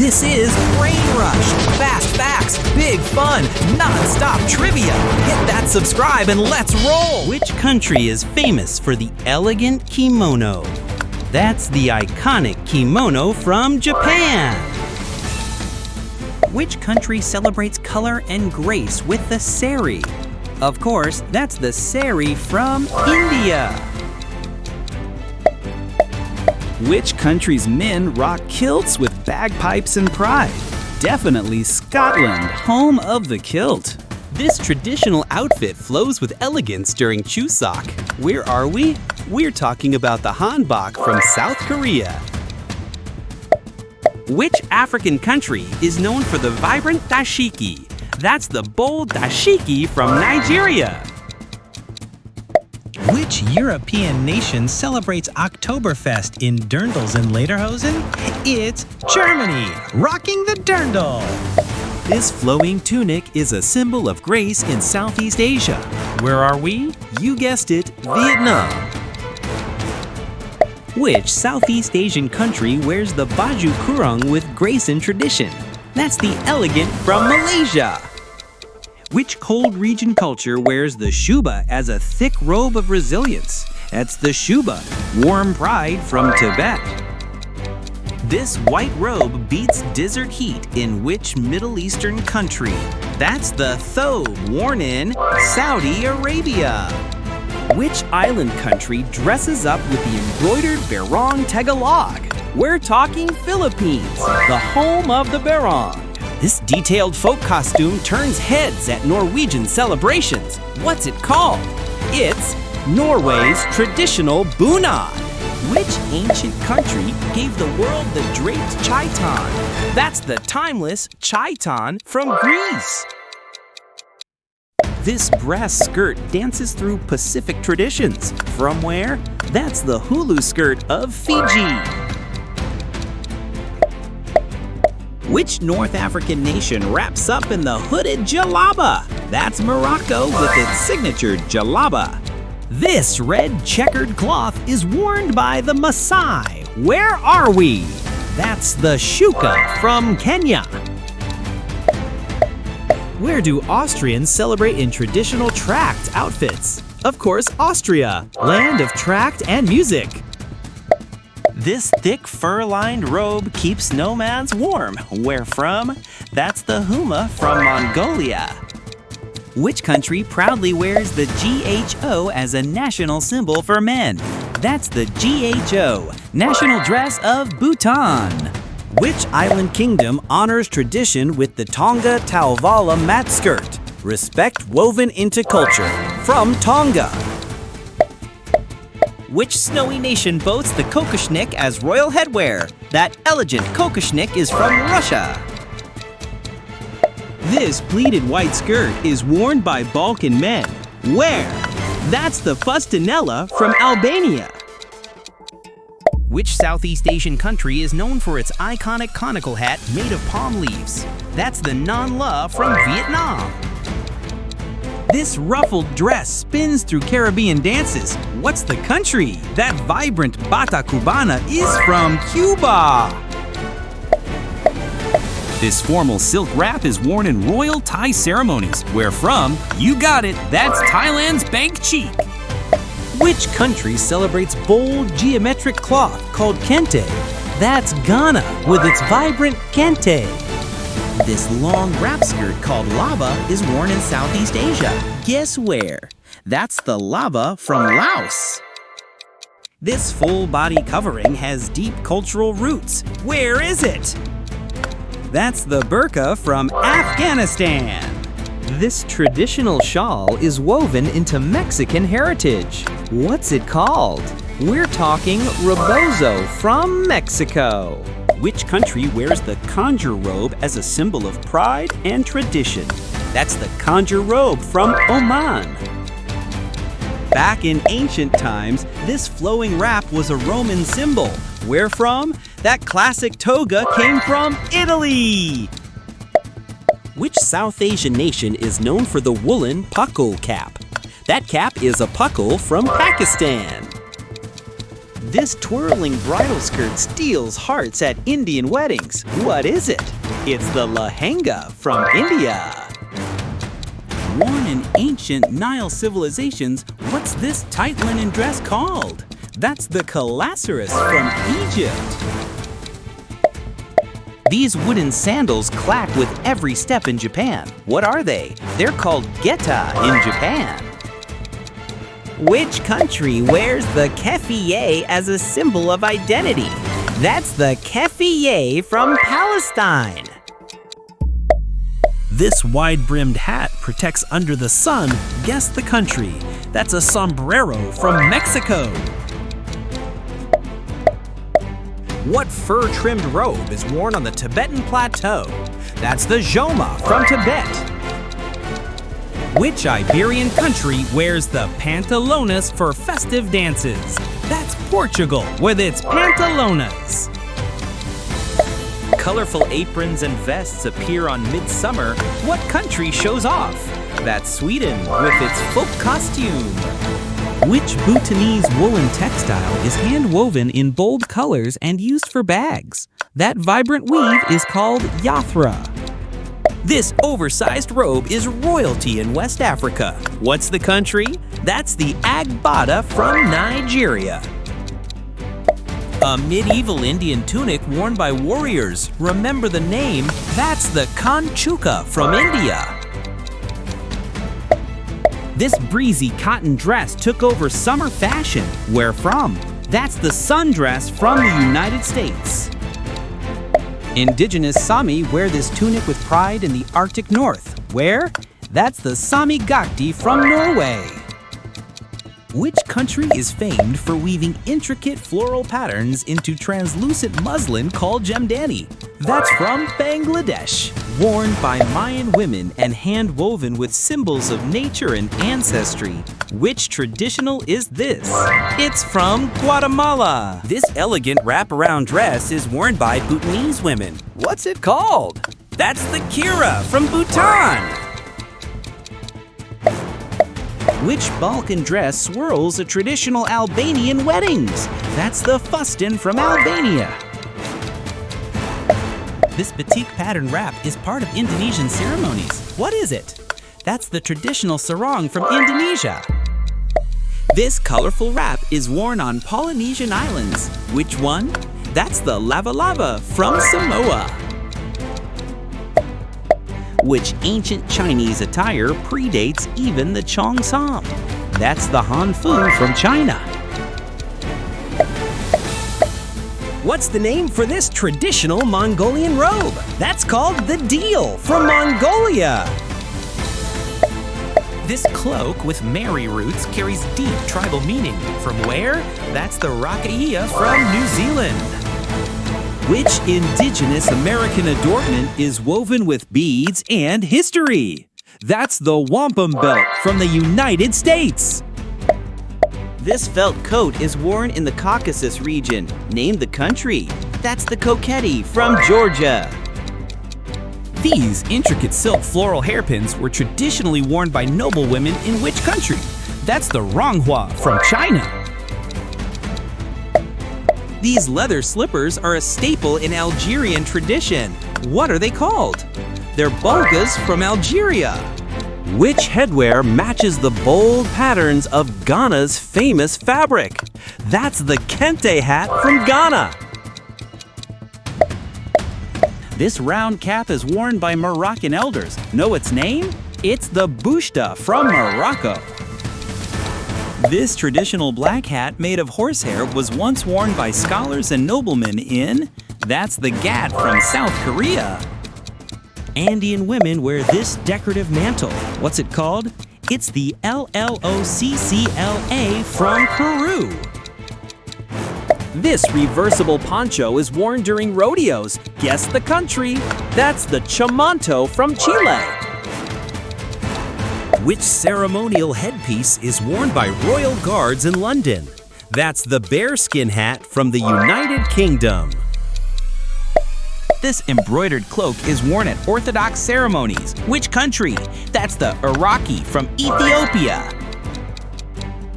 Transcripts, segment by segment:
This is BrainRush. Fast facts, big fun, non-stop trivia. Hit that subscribe and let's roll. Which country is famous for the elegant kimono? That's the iconic kimono from Japan. Which country celebrates color and grace with the sari? Of course, that's the sari from India. Which country's men rock kilts with bagpipes and pride? Definitely Scotland, home of the kilt. This traditional outfit flows with elegance during Chuseok. Where are we? We're talking about the hanbok from South Korea. Which African country is known for the vibrant dashiki? That's the bold dashiki from Nigeria. Which European nation celebrates Oktoberfest in dirndls and lederhosen? It's Germany, rocking the dirndl. This flowing tunic is a symbol of grace in Southeast Asia. Where are we? You guessed it, Vietnam. Which Southeast Asian country wears the baju kurung with grace and tradition? That's the elegant from Malaysia. Which cold region culture wears the shuba as a thick robe of resilience? That's the shuba, warm pride from Tibet. This white robe beats desert heat in which Middle Eastern country? That's the thobe worn in Saudi Arabia. Which island country dresses up with the embroidered barong Tagalog? We're talking Philippines, the home of the barong. This detailed folk costume turns heads at Norwegian celebrations. What's it called? It's Norway's traditional bunad. Which ancient country gave the world the draped chiton? That's the timeless chiton from Greece. This brass skirt dances through Pacific traditions. From where? That's the hulu skirt of Fiji. Which North African nation wraps up in the hooded jalaba? That's Morocco with its signature jalaba. This red checkered cloth is worn by the Maasai. Where are we? That's the shuka from Kenya. Where do Austrians celebrate in traditional tract outfits? Of course, Austria, land of tract and music. This thick fur-lined robe keeps nomads warm. Where from? That's the huma from Mongolia. Which country proudly wears the GHO as a national symbol for men? That's the GHO, national dress of Bhutan. Which island kingdom honors tradition with the Tonga Tauvala mat skirt? Respect woven into culture. From Tonga. Which snowy nation boasts the kokoshnik as royal headwear? That elegant kokoshnik is from Russia. This pleated white skirt is worn by Balkan men. Where? That's the fustanella from Albania. Which Southeast Asian country is known for its iconic conical hat made of palm leaves? That's the Naan La from Vietnam. This ruffled dress spins through Caribbean dances. What's the country? That vibrant bata cubana is from Cuba. This formal silk wrap is worn in royal Thai ceremonies. Where from? You got it, that's Thailand's Bank Cheek. Which country celebrates bold geometric cloth called kente? That's Ghana with its vibrant kente. This long wrap skirt called lava is worn in Southeast Asia. Guess where? That's the lava from Laos. This full body covering has deep cultural roots. Where is it? That's the burqa from Afghanistan. This traditional shawl is woven into Mexican heritage. What's it called? We're talking rebozo from Mexico. Which country wears the conjure robe as a symbol of pride and tradition? That's the conjure robe from Oman. Back in ancient times, this flowing wrap was a Roman symbol. Where from? That classic toga came from Italy. Which South Asian nation is known for the woolen pakol cap? That cap is a pakol from Pakistan. This twirling bridal skirt steals hearts at Indian weddings. What is it? It's the lehenga from India. Worn in ancient Nile civilizations, what's this tight linen dress called? That's the kalasaris from Egypt. These wooden sandals clack with every step in Japan. What are they? They're called geta in Japan. Which country wears the keffiyeh as a symbol of identity? That's the keffiyeh from Palestine. This wide-brimmed hat protects under the sun. Guess the country. That's a sombrero from Mexico. What fur-trimmed robe is worn on the Tibetan plateau? That's the joma from Tibet. Which Iberian country wears the pantalones for festive dances? That's Portugal with its pantalonas. Colorful aprons and vests appear on midsummer. What country shows off? That's Sweden with its folk costume. Which Bhutanese woolen textile is hand-woven in bold colors and used for bags? That vibrant weave is called yathra. This oversized robe is royalty in West Africa. What's the country? That's the Agbada from Nigeria. A medieval Indian tunic worn by warriors. Remember the name? That's the Kanchuka from India. This breezy cotton dress took over summer fashion. Where from? That's the sundress from the United States. Indigenous Sami wear this tunic with pride in the Arctic North. Where? That's the Sami Gakti from Norway. Which country is famed for weaving intricate floral patterns into translucent muslin called jamdani? That's from Bangladesh. Worn by Mayan women and hand-woven with symbols of nature and ancestry. Which traditional is this? It's from Guatemala. This elegant wraparound dress is worn by Bhutanese women. What's it called? That's the kira from Bhutan. Which Balkan dress swirls at traditional Albanian weddings? That's the fustan from Albania. This batik pattern wrap is part of Indonesian ceremonies. What is it? That's the traditional sarong from Indonesia. This colorful wrap is worn on Polynesian islands. Which one? That's the lava-lava from Samoa. Which ancient Chinese attire predates even the Cheongsam? That's the Hanfu from China. What's the name for this traditional Mongolian robe? That's called the Deal from Mongolia. This cloak with Mary roots carries deep tribal meaning. From where? That's the Rakaia from New Zealand. Which indigenous American adornment is woven with beads and history? That's the wampum belt from the United States. This felt coat is worn in the Caucasus region. Name the country. That's the Koketi from Georgia. These intricate silk floral hairpins were traditionally worn by noblewomen in which country? That's the Ronghua from China. These leather slippers are a staple in Algerian tradition. What are they called? They're bogas from Algeria. Which headwear matches the bold patterns of Ghana's famous fabric? That's the kente hat from Ghana. This round cap is worn by Moroccan elders. Know its name? It's the bushta from Morocco. This traditional black hat made of horsehair was once worn by scholars and noblemen in, that's the gat from South Korea. Andean women wear this decorative mantle. What's it called? It's the LLOCCLA from Peru. This reversible poncho is worn during rodeos. Guess the country. That's the chamanto from Chile. Which ceremonial headpiece is worn by royal guards in London? That's the bearskin hat from the United Kingdom. This embroidered cloak is worn at Orthodox ceremonies. Which country? That's the Iraqi from Ethiopia.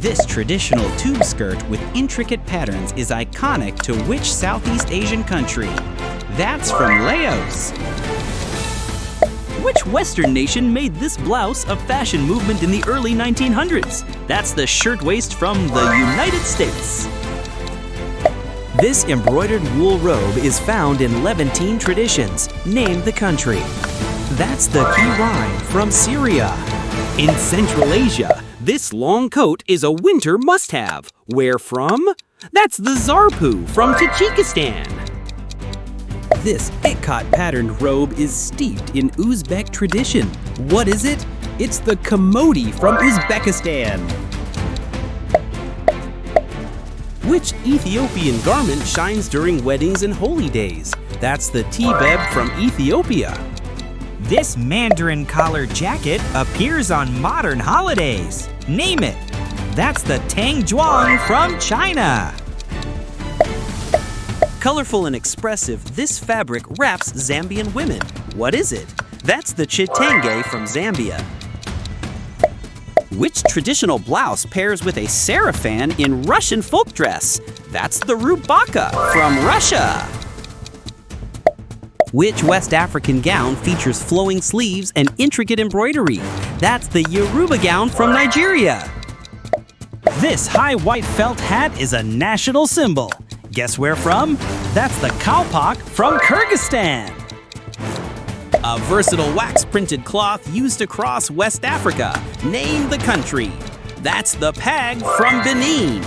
This traditional tube skirt with intricate patterns is iconic to which Southeast Asian country? That's from Laos. Which Western nation made this blouse a fashion movement in the early 1900s? That's the shirtwaist from the United States. This embroidered wool robe is found in Levantine traditions. Name the country. That's the kirai from Syria. In Central Asia, this long coat is a winter must-have. Where from? That's the zarpu from Tajikistan. This ikat patterned robe is steeped in Uzbek tradition. What is it? It's the kimono from Uzbekistan. Which Ethiopian garment shines during weddings and holy days? That's the tibeb from Ethiopia. This Mandarin collar jacket appears on modern holidays. Name it. That's the Tangjuang from China. Colorful and expressive, this fabric wraps Zambian women. What is it? That's the chitenge from Zambia. Which traditional blouse pairs with a sarafan in Russian folk dress? That's the rubaka from Russia. Which West African gown features flowing sleeves and intricate embroidery? That's the Yoruba gown from Nigeria. This high white felt hat is a national symbol. Guess where from? That's the kalpak from Kyrgyzstan. A versatile wax-printed cloth used across West Africa. Name the country. That's the pag from Benin.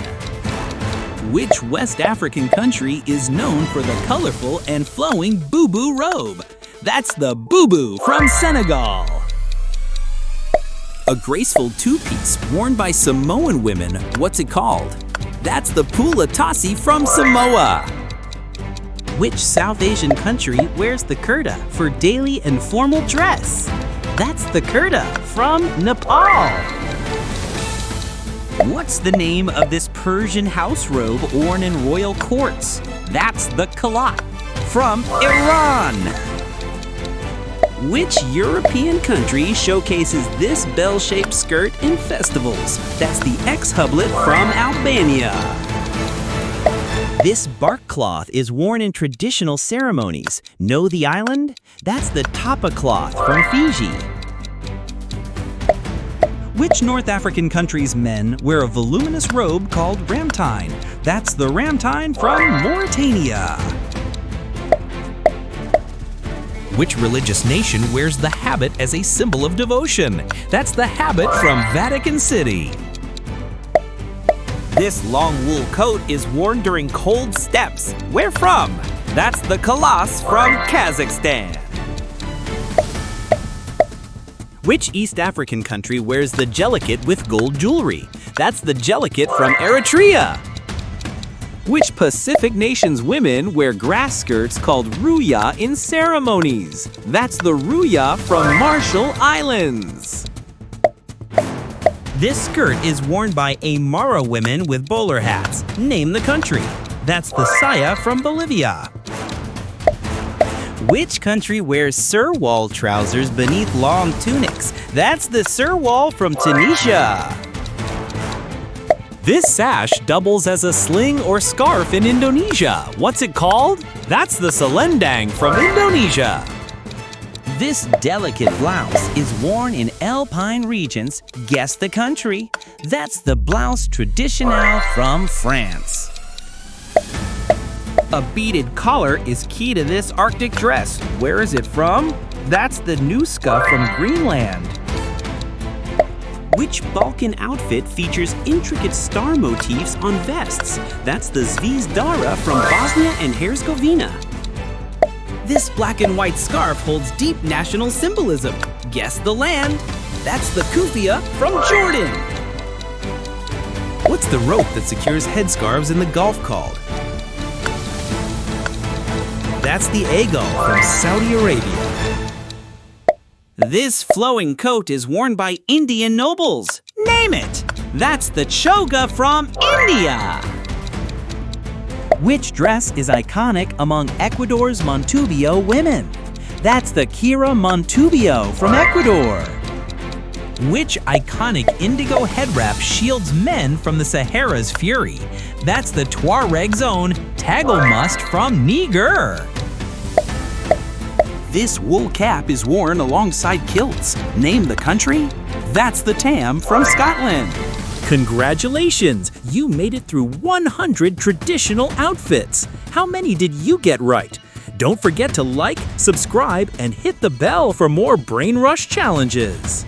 Which West African country is known for the colorful and flowing bubu robe? That's the bubu from Senegal. A graceful two-piece worn by Samoan women. What's it called? That's the pulatasi from Samoa. Which South Asian country wears the kurta for daily and formal dress? That's the kurta from Nepal. What's the name of this Persian house robe worn in royal courts? That's the kalat from Iran. Which European country showcases this bell-shaped skirt in festivals? That's the X-hublet from Albania. This bark cloth is worn in traditional ceremonies. Know the island? That's the tapa cloth from Fiji. Which North African country's men wear a voluminous robe called ramtine? That's the ramtine from Mauritania. Which religious nation wears the habit as a symbol of devotion? That's the habit from Vatican City. This long wool coat is worn during cold steppes. Where from? That's the kalas from Kazakhstan. Which East African country wears the jelliket with gold jewelry? That's the jelliket from Eritrea. Which Pacific nation's women wear grass skirts called ruya in ceremonies? That's the ruya from Marshall Islands. This skirt is worn by Aymara women with bowler hats. Name the country. That's the saya from Bolivia. Which country wears surwal trousers beneath long tunics? That's the surwal from Tunisia. This sash doubles as a sling or scarf in Indonesia. What's it called? That's the selendang from Indonesia. This delicate blouse is worn in alpine regions. Guess the country. That's the blouse traditionnel from France. A beaded collar is key to this Arctic dress. Where is it from? That's the Nuska from Greenland. Which Balkan outfit features intricate star motifs on vests? That's the Zvizdara from Bosnia and Herzegovina. This black and white scarf holds deep national symbolism. Guess the land. That's the kufia from Jordan. What's the rope that secures headscarves in the Gulf called? That's the eagle from Saudi Arabia. This flowing coat is worn by Indian nobles. Name it! That's the choga from India. Which dress is iconic among Ecuador's Montubio women? That's the Kira Montubio from Ecuador. Which iconic indigo head wrap shields men from the Sahara's fury? That's the Tuareg's own Tagelmust from Niger. This wool cap is worn alongside kilts. Name the country? That's the tam from Scotland. Congratulations! You made it through 100 traditional outfits. How many did you get right? Don't forget to like, subscribe, and hit the bell for more BrainRush challenges.